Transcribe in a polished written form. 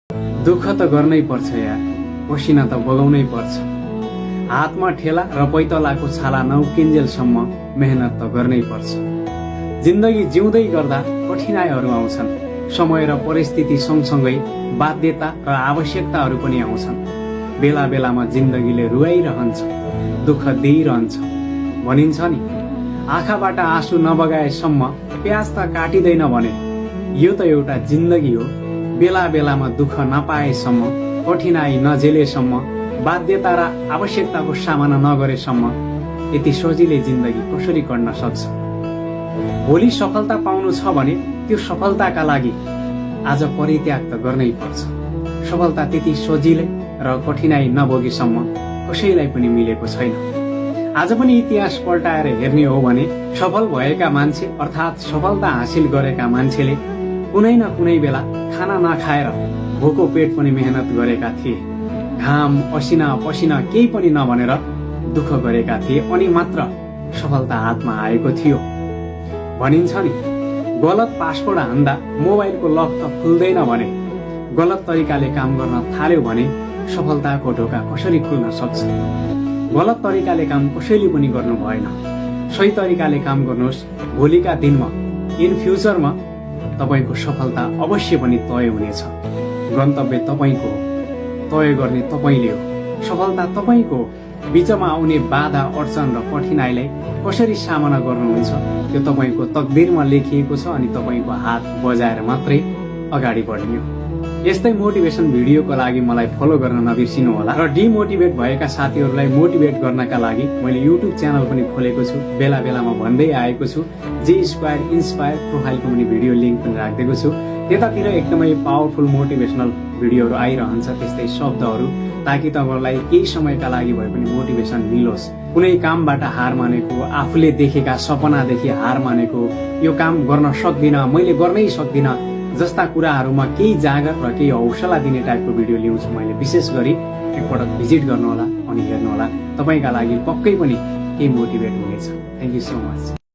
दुःख त गर्नै पर्छ यार, पसिना त बगाउनै पर्छ। हातमा ठेला र पैतलाको छाला नउकिन्जेलसम्म मेहनत त गर्नै पर्छ। जिन्दगी जिउँदै गर्दा कठिनाइहरू आउँछन्। समय र परिस्थिति सँगसँगै बाध्यता र आवश्यकताहरू पनि आउँछन्। बेला बेलामा जिन्दगीले रुवाइरहन्छ, दुःख दिइरहन्छ। भनिन्छ नि, आँखाबाट आँसु नबगाएसम्म प्याज त काटिँदैन भने। यो त एउटा जिन्दगी हो। बेला बेलामा दुःख नपाएसम्म, कठिनाइ नझेलेसम्म, बाध्यता र आवश्यकताको सामना नगरेसम्म यति सजिलै जिन्दगी कसरी कट्न सक्छ? भोलि सफलता पाउनु छ भने त्यो सफलताका लागि आज परित्याग त गर्नै पर्छ। सफलता त्यति सजिलै र कठिनाइ नभोगेसम्म कसैलाई पनि मिलेको छैन। आज पनि इतिहास पल्टाएर हेर्ने हो भने सफल भएका मान्छे अर्थात् सफलता हासिल गरेका मान्छेले कुनै न कुनै बेला खाना नखाएर भोको पेट पनि मेहनत गरेका थिए। घाम असिना पसिना केही पनि नभनेर दुःख गरेका थिए अनि मात्र सफलता हातमा आएको थियो। भनिन्छ नि, गलत पासवर्ड हान्दा मोबाइलको लक त खुल्दैन भने गलत तरिकाले काम गर्न थाल्यो भने सफलताको ढोका कसरी खुल्न सक्छ? गलत तरिकाले काम कसैले पनि गर्नु भएन। सही तरिकाले काम गर्नुहोस्। भोलिका दिनमा इन फ्युचरमा तपाईको सफलता अवश्य पनि तय हुनेछ। गन्तव्य तपाईको हो, तय गर्ने तपाईले हो, सफलता तपाईको हो। बीचमा आउने बाधा अडचन र कठिनाइलाई कसरी सामना गर्नुहुन्छ त्यो तपाईको तकदिरमा लेखिएको छ अनि तपाईको हात बजाएर मात्रै अगाडि बढ्ने हो। यस्तै मोटिभेसन भिडियोको लागि मलाई फलो गर्न नबिर्सिनु होला र डिमोटिभेट भएका साथीहरूलाई मोटिभेट गर्नका लागि मैले युट्युब च्यानल पनि खोलेको छु। बेला बेलामा भन्दै आएको छु। जे स्क्वायर इन्स्पायर प्रोफाइलको पनि भिडियो लिङ्क पनि राखिदिएको छु। त्यतातिर एकदमै पावरफुल मोटिभेसनल भिडियोहरू आइरहन्छ, त्यस्तै शब्दहरू, ताकि तपाईँलाई केही समयका लागि भए पनि मोटिभेसन मिलोस्। कुनै कामबाट हार मानेको, आफूले देखेका सपनादेखि हार मानेको, यो काम गर्न सक्दिनँ, मैले गर्नै सक्दिनँ जस्ता कुराहरूमा केही जागर र केही हौसला दिने टाइपको भिडियो ल्याउँछु मैले। विशेष गरी एकपटक भिजिट गर्नुहोला अनि हेर्नुहोला, तपाईँका लागि पक्कै पनि केही मोटिभेट हुनेछ। Thank you so much.